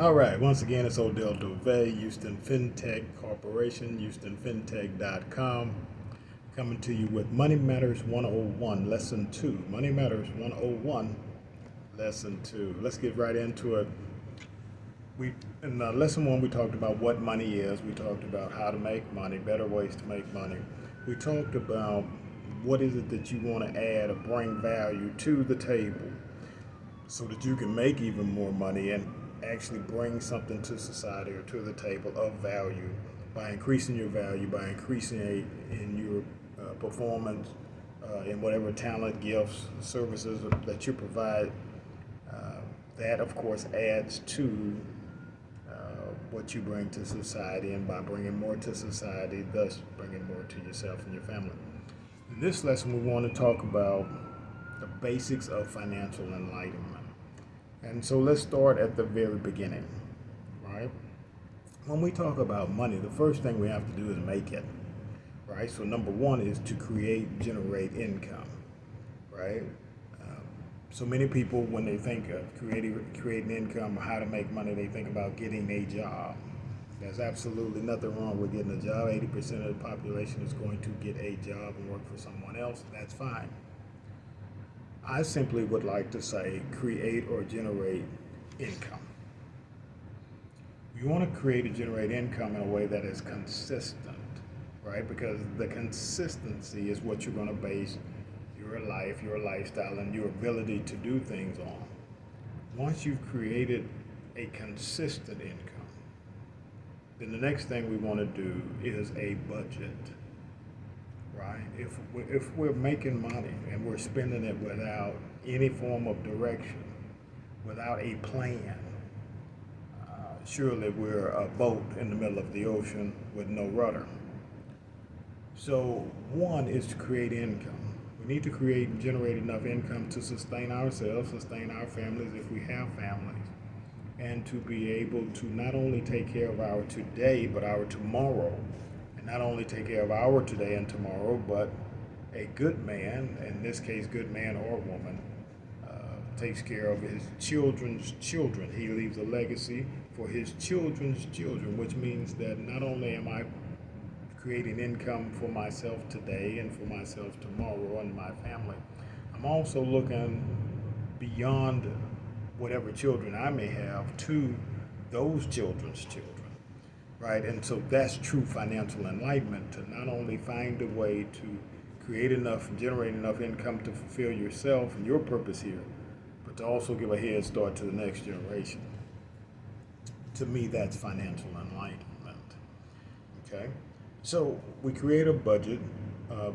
All right, once again, it's Odell Dove, Houston FinTech Corporation, HoustonFinTech.com, coming to you with Money Matters 101, Lesson 2. Money Matters 101, Lesson 2. Let's get right into it. In Lesson 1, we talked about what money is. We talked about how to make money, better ways to make money. We talked about what is it that you want to add or bring value to the table so that you can make even more money and actually bring something to society or to the table of value by increasing your value, by increasing in your performance, in whatever talent, gifts, services that you provide. That, of course, adds to what you bring to society, and by bringing more to society, thus bringing more to yourself and your family. In this lesson, we want to talk about the basics of financial enlightenment. And so let's start at the very beginning, right? When we talk about money, the first thing we have to do is make it, right? So number one is to generate income, right? So many people, when they think of creating income or how to make money, they think about getting a job. There's absolutely nothing wrong with getting a job. 80% of the population is going to get a job and work for someone else. That's fine. I simply would like to say create or generate income. You want to create or generate income in a way that is consistent, right? Because the consistency is what you're going to base your life, your lifestyle, and your ability to do things on. Once you've created a consistent income, then the next thing we want to do is a budget, right? If we're making money and we're spending it without any form of direction, without a plan, surely we're a boat in the middle of the ocean with no rudder. So one is to create income. We need to create and generate enough income to sustain ourselves, sustain our families if we have families, and to be able to not only take care of our today, but our tomorrow. And not only take care of our today and tomorrow, but a good man, in this case, good man or woman, takes care of his children's children. He leaves a legacy for his children's children, which means that not only am I creating income for myself today and for myself tomorrow and my family, I'm also looking beyond whatever children I may have to those children's children, right? And so that's true financial enlightenment, to not only find a way to create enough and generate enough income to fulfill yourself and your purpose here, but to also give a head start to the next generation. To me, that's financial enlightenment, okay? So we create a budget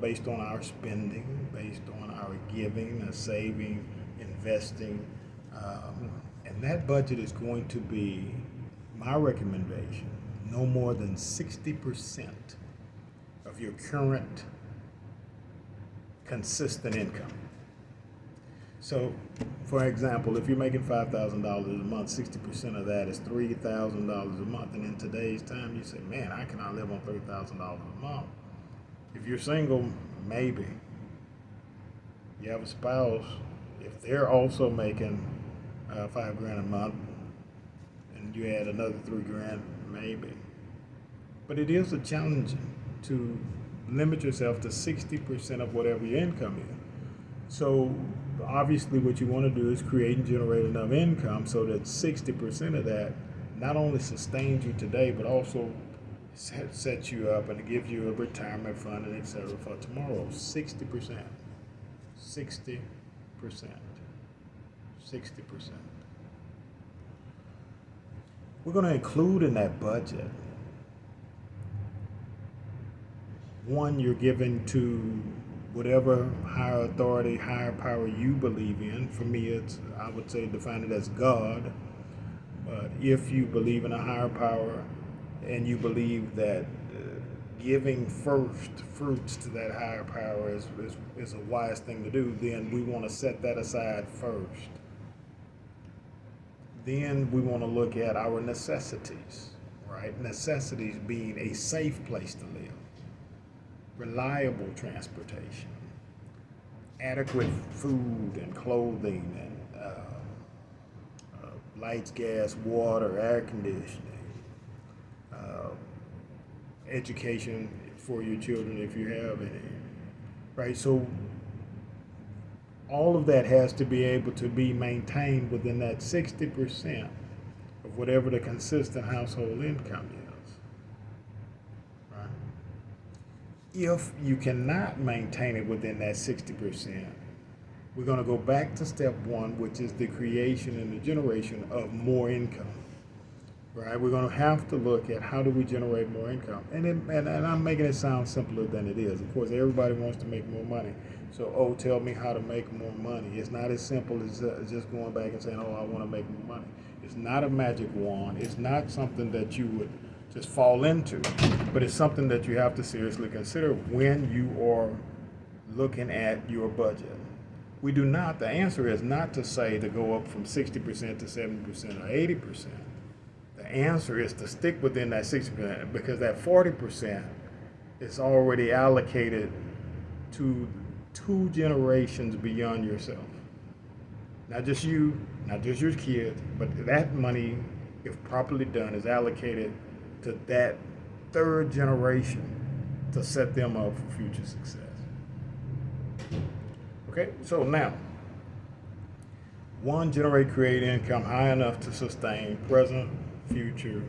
based on our spending, based on our giving, saving, investing, and that budget is going to be, my recommendation, no more than 60% of your current consistent income. So, for example, if you're making $5,000 a month, 60% of that is $3,000 a month. And in today's time, you say, man, I cannot live on $3,000 a month. If you're single, maybe. You have a spouse, if they're also making $5,000 a month, and you add another $3,000, maybe. But it is a challenge to limit yourself to 60% of whatever your income is. So obviously what you want to do is create and generate enough income so that 60% of that not only sustains you today, but also sets you up and gives you a retirement fund and etc. for tomorrow. 60%. 60%. 60%. We're going to include in that budget, one, you're giving to whatever higher authority, higher power you believe in. For me, I would say define it as God. But if you believe in a higher power and you believe that giving first fruits to that higher power is a wise thing to do, then we want to set that aside first. Then we want to look at our necessities, right? Necessities being a safe place to live, reliable transportation, adequate food and clothing, and lights, gas, water, air conditioning, uh, education for your children if you have any, right? So all of that has to be able to be maintained within that 60% of whatever the consistent household income is, right? If you cannot maintain it within that 60%, we're going to go back to step one, which is the creation and the generation of more income. Right, we're going to have to look at how do we generate more income, and I'm making it sound simpler than it is. Of course, everybody wants to make more money. So, tell me how to make more money. It's not as simple as just going back and saying, I want to make more money. It's not a magic wand. It's not something that you would just fall into, but it's something that you have to seriously consider when you are looking at your budget. The answer is not to say to go up from 60% to 70% or 80%. The answer is to stick within that 60% because that 40% is already allocated to 2 generations beyond yourself. Not just you, not just your kids, but that money, if properly done, is allocated to that 3rd generation to set them up for future success. Okay, so now, 1, create income high enough to sustain present, future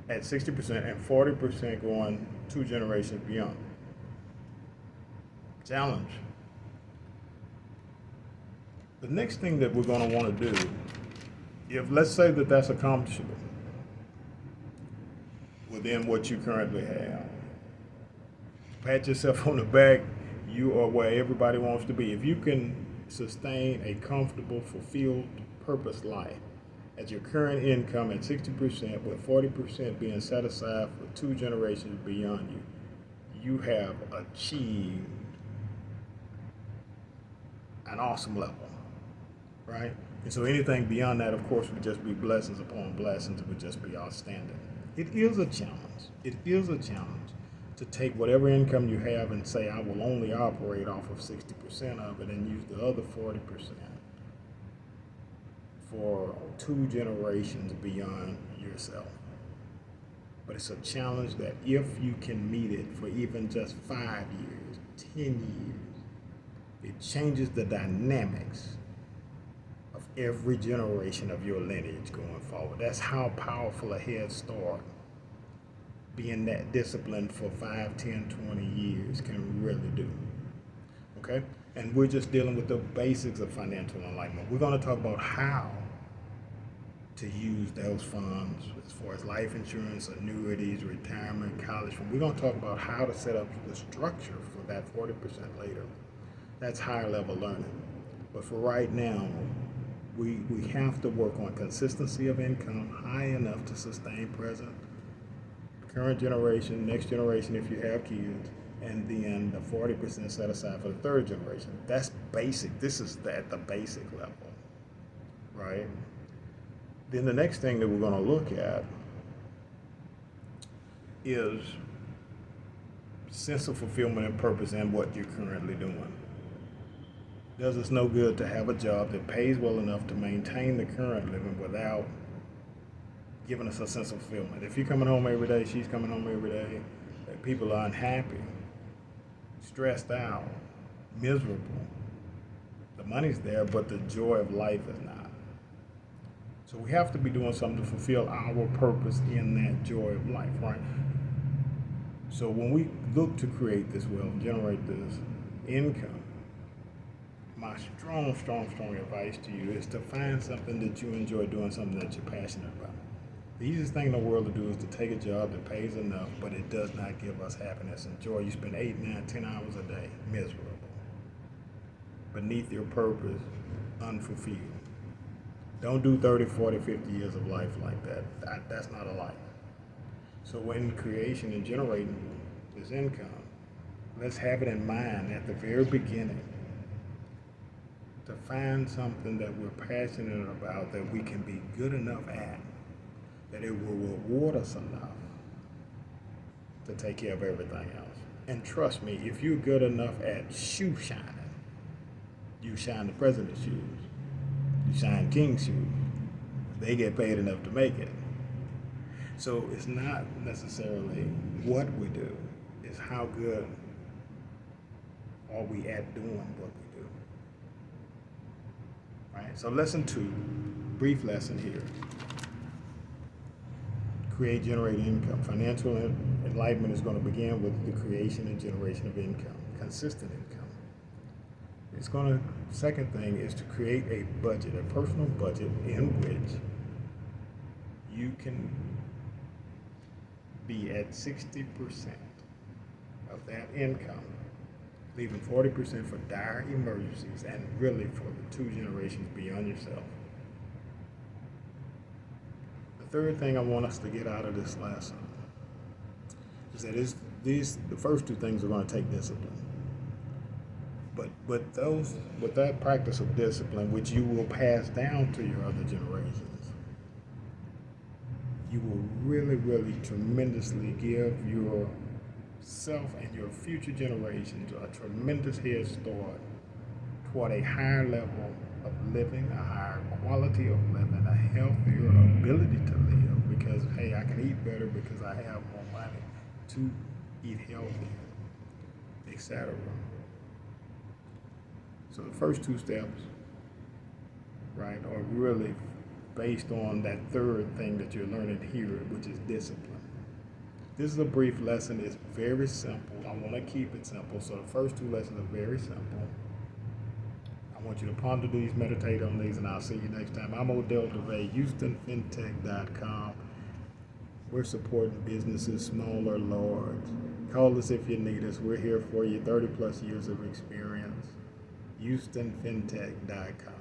at 60% and 40% going 2 generations beyond. Challenge. The next thing that we're going to want to do, if let's say that that's accomplishable within what you currently have, pat yourself on the back. You are where everybody wants to be. If you can sustain a comfortable, fulfilled, purpose life at your current income at 60%, with 40% being set aside for 2 generations beyond you, you have achieved an awesome level, right? And so anything beyond that, of course, would just be blessings upon blessings. It would just be outstanding. It is a challenge. It is a challenge to take whatever income you have and say, I will only operate off of 60% of it and use the other 40% for 2 generations beyond yourself. But it's a challenge that if you can meet it for even just 5 years, 10 years, it changes the dynamics of every generation of your lineage going forward. That's how powerful a head start being that disciplined for 5, 10, 20 years can really do. Okay? And we're just dealing with the basics of financial enlightenment. We're going to talk about how to use those funds as far as life insurance, annuities, retirement, college funds. We're going to talk about how to set up the structure for that 40% later. That's higher level learning. But for right now, we have to work on consistency of income high enough to sustain present, current generation, next generation if you have kids, and then the 40% set aside for the 3rd generation. That's basic. This is at the basic level, right? Then the next thing that we're going to look at is sense of fulfillment and purpose in what you're currently doing. Does us no good to have a job that pays well enough to maintain the current living without giving us a sense of fulfillment. If you're coming home every day, she's coming home every day, people are unhappy, stressed out, miserable. The money's there, but the joy of life is not. So we have to be doing something to fulfill our purpose in that joy of life, right? So when we look to create this wealth, generate this income, my strong advice to you is to find something that you enjoy doing, something that you're passionate about. The easiest thing in the world to do is to take a job that pays enough, but it does not give us happiness and joy. You spend 8, 9, 10 hours a day miserable, beneath your purpose, unfulfilled. Don't do 30, 40, 50 years of life like that. That's not a life. So when creation and generating this income, let's have it in mind at the very beginning to find something that we're passionate about, that we can be good enough at, that it will reward us enough to take care of everything else. And trust me, if you're good enough at shoe shining, you shine the president's shoes, you shine king's shoes, they get paid enough to make it. So it's not necessarily what we do, it's how good are we at doing what we do. Right? So lesson 2, brief lesson here. Create, generate income. Financial enlightenment is going to begin with the creation and generation of income, consistent income. Second thing is to create a budget, a personal budget in which you can be at 60% of that income, leaving 40% for dire emergencies and really for the 2 generations beyond yourself. The third thing I want us to get out of this lesson is that the first 2 things are going to take discipline. But with that practice of discipline, which you will pass down to your other generations, you will really, really tremendously give yourself and your future generations a tremendous head start toward a higher level of living, a higher quality of living, a healthier ability to live, because, hey, I can eat better because I have more money to eat healthier, etc. So the first 2 steps, right, are really based on that third thing that you're learning here, which is discipline. This is a brief lesson. It's very simple. I want to keep it simple. So the first 2 lessons are very simple. I want you to ponder these, meditate on these, and I'll see you next time. I'm Odell DeVay, HoustonFinTech.com. We're supporting businesses, small or large. Call us if you need us. We're here for you, 30 plus years of experience. HoustonFinTech.com.